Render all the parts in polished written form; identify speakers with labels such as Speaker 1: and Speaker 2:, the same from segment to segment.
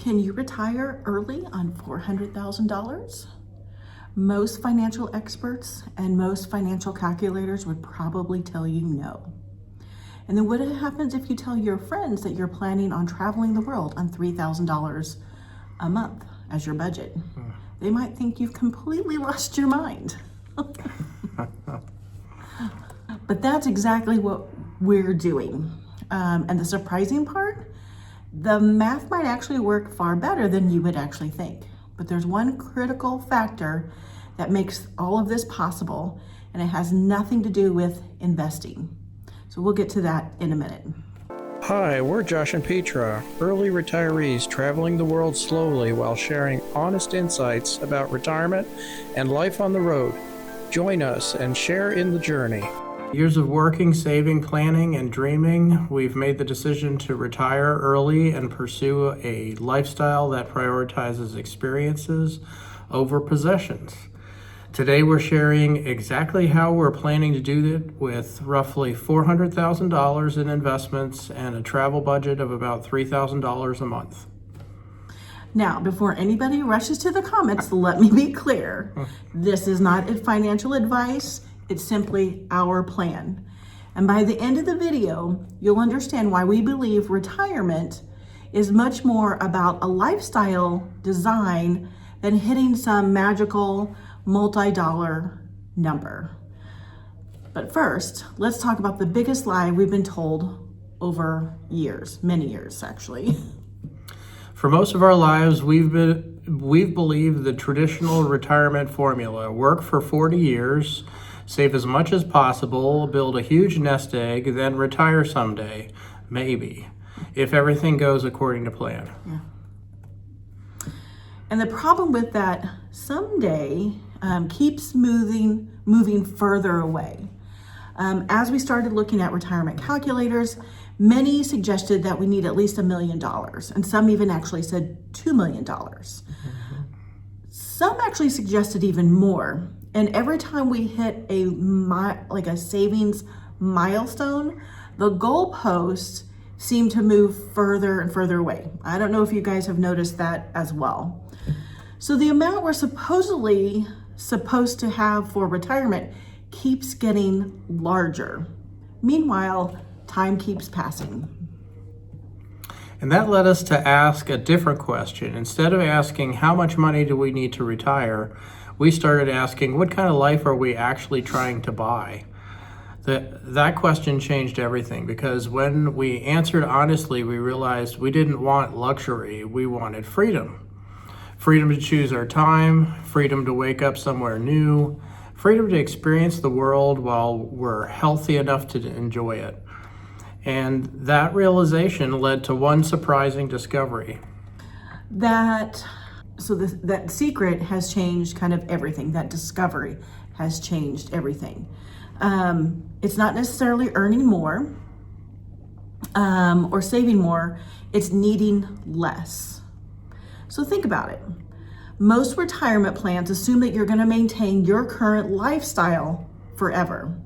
Speaker 1: Can you retire early on $400,000? Most financial experts and most financial calculators would probably tell you no. And then what happens if you tell your friends that you're planning on traveling the world on $3,000 a month as your budget? They might think you've completely lost your mind. But that's exactly what we're doing. And the surprising part, the math might actually work far better than you would actually think. But there's one critical factor that makes all of this possible, and it has nothing to do with investing. So we'll get to that in a minute.
Speaker 2: Hi, we're Josh and Petra, early retirees traveling the world slowly while sharing honest insights about retirement and life on the road. Join us and share in the journey.
Speaker 3: Years of working, saving, planning, and dreaming, we've made the decision to retire early and pursue a lifestyle that prioritizes experiences over possessions. Today we're sharing exactly how we're planning to do it with roughly $400,000 in investments and a travel budget of about $3,000 a month.
Speaker 1: Now, before anybody rushes to the comments, let me be clear. This is not financial advice. It's simply our plan. And by the end of the video, you'll understand why we believe retirement is much more about a lifestyle design than hitting some magical multi-dollar number. But first, let's talk about the biggest lie we've been told over years, many years actually.
Speaker 3: For most of our lives, we've believed the traditional retirement formula: work for 40 years, save as much as possible, build a huge nest egg, then retire someday, maybe, if everything goes according to plan.
Speaker 1: Yeah. And the problem with that someday keeps moving further away. As we started looking at retirement calculators, many suggested that we need at least $1 million, and some even actually said $2 million. Some actually suggested even more. And every time we hit a savings milestone, the goalposts seem to move further and further away. I don't know if you guys have noticed that as well. So the amount we're supposedly supposed to have for retirement keeps getting larger. Meanwhile, time keeps passing.
Speaker 3: And that led us to ask a different question. Instead of asking how much money do we need to retire, we started asking what kind of life are we actually trying to buy? That question changed everything, because when we answered honestly, we realized we didn't want luxury, we wanted freedom. Freedom to choose our time, freedom to wake up somewhere new, freedom to experience the world while we're healthy enough to enjoy it. And that realization led to one surprising discovery.
Speaker 1: That secret has changed kind of everything. That discovery has changed everything. It's not necessarily earning more or saving more, it's needing less. So think about it. Most retirement plans assume that you're going to maintain your current lifestyle forever.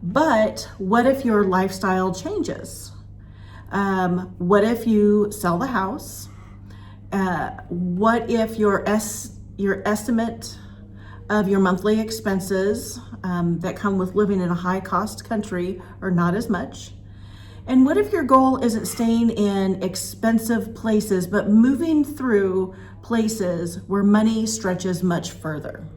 Speaker 1: But what if your lifestyle changes? What if you sell the house? What if your estimate of your monthly expenses that come with living in a high cost country are not as much? And what if your goal isn't staying in expensive places, but moving through places where money stretches much further?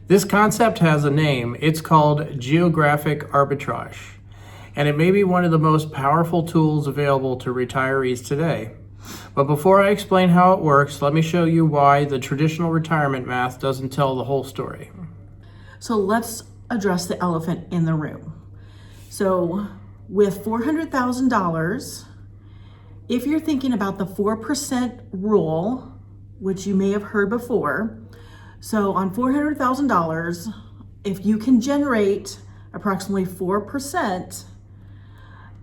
Speaker 3: This concept has a name. It's called Geographic Arbitrage, and it may be one of the most powerful tools available to retirees today. But before I explain how it works, let me show you why the traditional retirement math doesn't tell the whole story.
Speaker 1: So let's address the elephant in the room. So with $400,000, if you're thinking about the 4% rule, which you may have heard before, so on $400,000, if you can generate approximately 4%,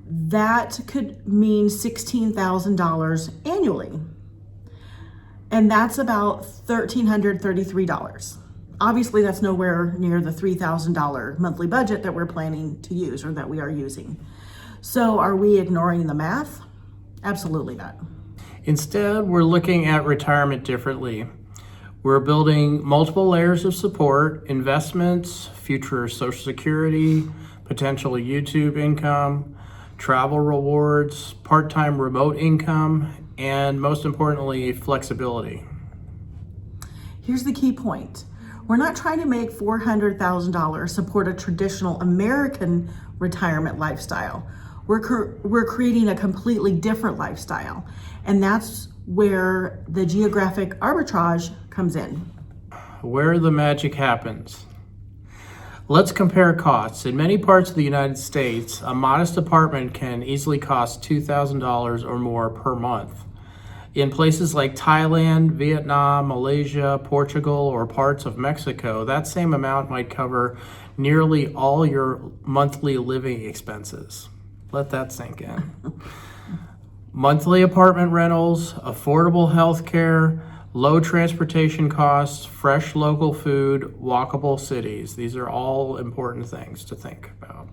Speaker 1: that could mean $16,000 annually. And that's about $1,333. Obviously, that's nowhere near the $3,000 monthly budget that we're planning to use or that we are using. So are we ignoring the math? Absolutely not.
Speaker 3: Instead, we're looking at retirement differently. We're building multiple layers of support, investments, future Social Security, potential YouTube income, travel rewards, part-time remote income, and most importantly, flexibility.
Speaker 1: Here's the key point. We're not trying to make $400,000 support a traditional American retirement lifestyle. We're creating a completely different lifestyle, and that's where the geographic arbitrage comes in.
Speaker 3: Where the magic happens. Let's compare costs. In many parts of the United States, a modest apartment can easily cost $2,000 or more per month. In places like Thailand, Vietnam, Malaysia, Portugal, or parts of Mexico, that same amount might cover nearly all your monthly living expenses. Let that sink in. Monthly apartment rentals, affordable health care, low transportation costs, fresh local food, walkable cities. These are all important things to think about.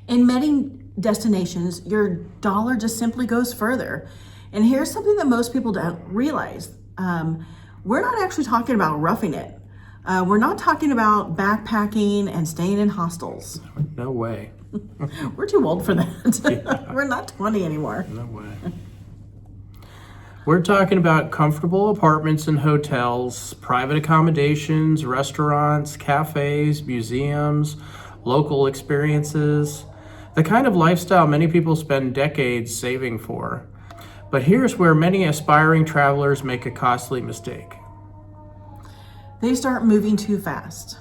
Speaker 1: In many destinations, your dollar just simply goes further. And here's something that most people don't realize. We're not actually talking about roughing it. We're not talking about backpacking and staying in hostels.
Speaker 3: No way.
Speaker 1: We're too old for that.
Speaker 3: Yeah.
Speaker 1: We're not 20 anymore.
Speaker 3: No way. We're talking about comfortable apartments and hotels, private accommodations, restaurants, cafes, museums, local experiences, the kind of lifestyle many people spend decades saving for. But here's where many aspiring travelers make a costly mistake.
Speaker 1: They start moving too fast.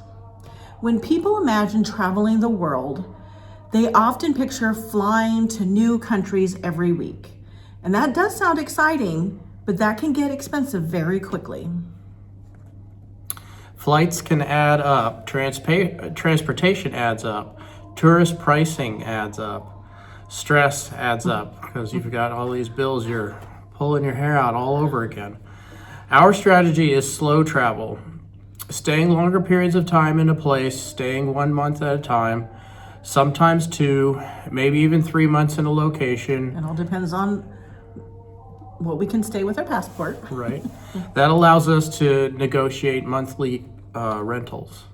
Speaker 1: When people imagine traveling the world, they often picture flying to new countries every week. And that does sound exciting, but that can get expensive very quickly.
Speaker 3: Flights can add up, transportation adds up, tourist pricing adds up, stress adds up because you've got all these bills, you're pulling your hair out all over again. Our strategy is slow travel, staying longer periods of time in a place, staying 1 month at a time, sometimes 2, maybe even 3 months in a location.
Speaker 1: It all depends on what we can stay with our passport.
Speaker 3: Right. That allows us to negotiate monthly rentals.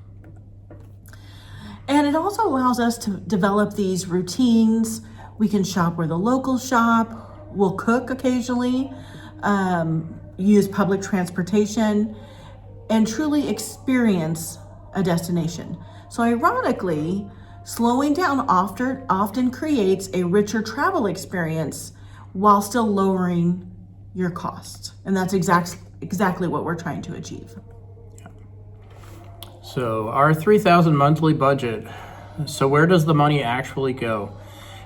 Speaker 1: And it also allows us to develop these routines. We can shop where the locals shop. We'll cook occasionally, use public transportation, and truly experience a destination. So ironically, slowing down often creates a richer travel experience while still lowering your cost. And that's exactly what we're trying to achieve.
Speaker 3: So our $3,000 monthly budget. So where does the money actually go?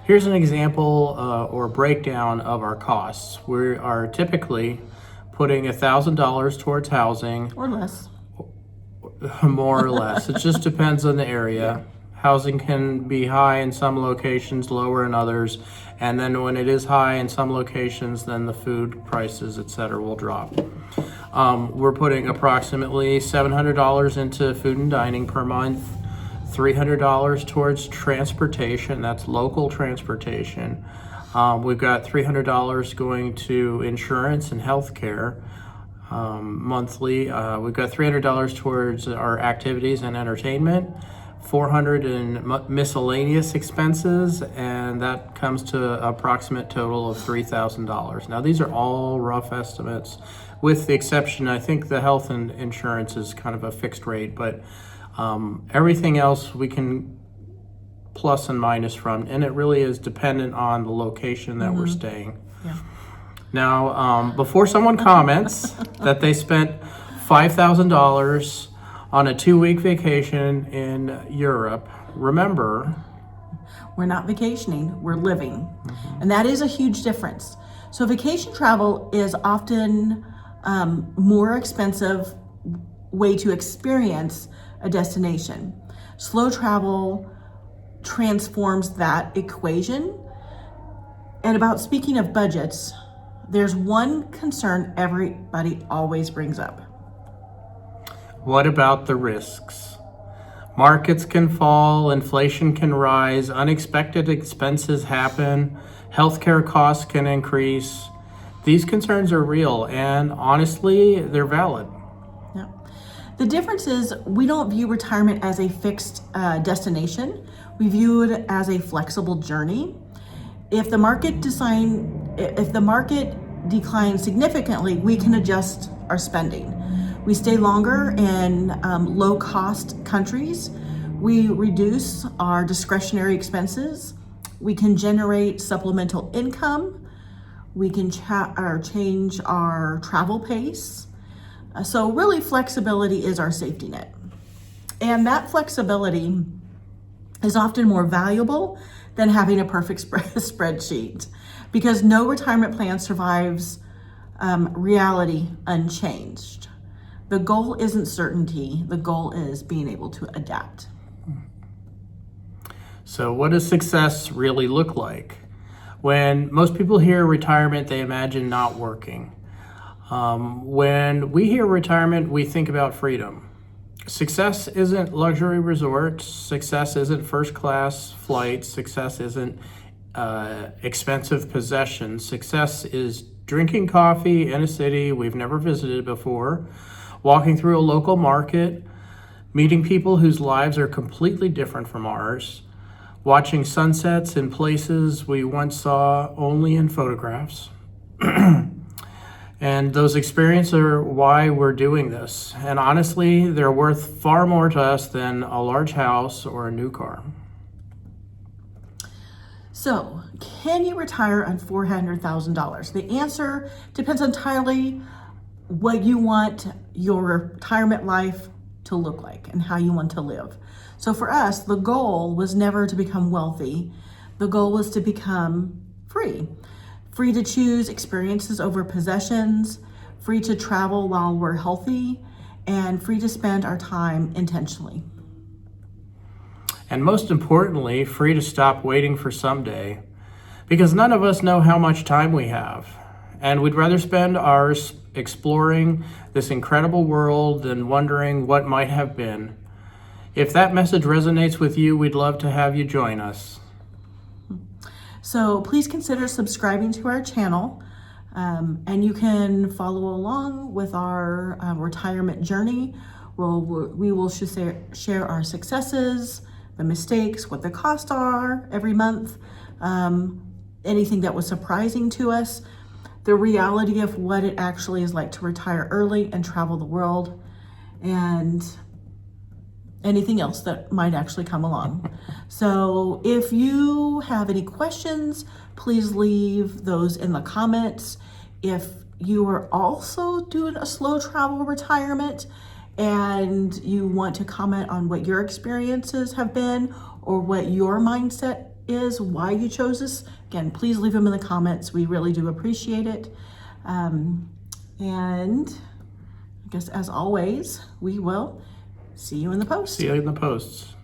Speaker 3: Here's an example or breakdown of our costs. We are typically putting $1,000 towards housing.
Speaker 1: Or less.
Speaker 3: More or less. It just depends on the area. Housing can be high in some locations, lower in others. And then when it is high in some locations, then the food prices, etc., will drop. We're putting approximately $700 into food and dining per month, $300 towards transportation, that's local transportation. We've got $300 going to insurance and healthcare monthly. We've got $300 towards our activities and entertainment, $400 in miscellaneous expenses, and that comes to an approximate total of $3,000. Now these are all rough estimates, with the exception, I think the health and insurance is kind of a fixed rate, but everything else we can plus and minus from, and it really is dependent on the location that we're staying.
Speaker 1: Yeah.
Speaker 3: Now, before someone comments that they spent $5,000 on a 2-week vacation in Europe, remember,
Speaker 1: We're not vacationing, we're living. And that is a huge difference. So vacation travel is often more expensive way to experience a destination. Slow travel transforms that equation. And about speaking of budgets, there's one concern everybody always brings up.
Speaker 3: what about the risks? Markets can fall, inflation can rise, unexpected expenses happen, Healthcare costs can increase. These concerns are real, and honestly, they're valid.
Speaker 1: Yeah. The difference is we don't view retirement as a fixed destination. We view it as a flexible journey. If the market declines significantly, we can adjust our spending. We stay longer in low-cost countries. We reduce our discretionary expenses. We can generate supplemental income. We can change our travel pace. So really, flexibility is our safety net. And that flexibility is often more valuable than having a perfect spreadsheet, because no retirement plan survives reality unchanged. The goal isn't certainty. The goal is being able to adapt.
Speaker 3: So what does success really look like? When most people hear retirement, they imagine not working. When we hear retirement, we think about freedom. Success isn't luxury resorts. Success isn't first class flights. Success isn't expensive possessions. Success is drinking coffee in a city we've never visited before, walking through a local market, meeting people whose lives are completely different from ours, watching sunsets in places we once saw only in photographs. And those experiences are why we're doing this. And honestly, they're worth far more to us than a large house or a new car.
Speaker 1: So, can you retire on $400,000? The answer depends entirely what you want your retirement life to look like and how you want to live. So for us, the goal was never to become wealthy. The goal was to become free. Free to choose experiences over possessions, free to travel while we're healthy, and free to spend our time intentionally.
Speaker 3: And most importantly, free to stop waiting for someday, because none of us know how much time we have. And we'd rather spend ours exploring this incredible world than wondering what might have been. If that message resonates with you, we'd love to have you join us.
Speaker 1: So please consider subscribing to our channel, and you can follow along with our retirement journey. We will share our successes, the mistakes, what the costs are every month, anything that was surprising to us, the reality of what it actually is like to retire early and travel the world, and anything else that might actually come along. So if you have any questions, please leave those in the comments. If you are also doing a slow travel retirement and you want to comment on what your experiences have been or what your mindset is, why you chose this, again, please leave them in the comments. We really do appreciate it. And I guess as always, we will see you in the post.
Speaker 3: See you in the posts.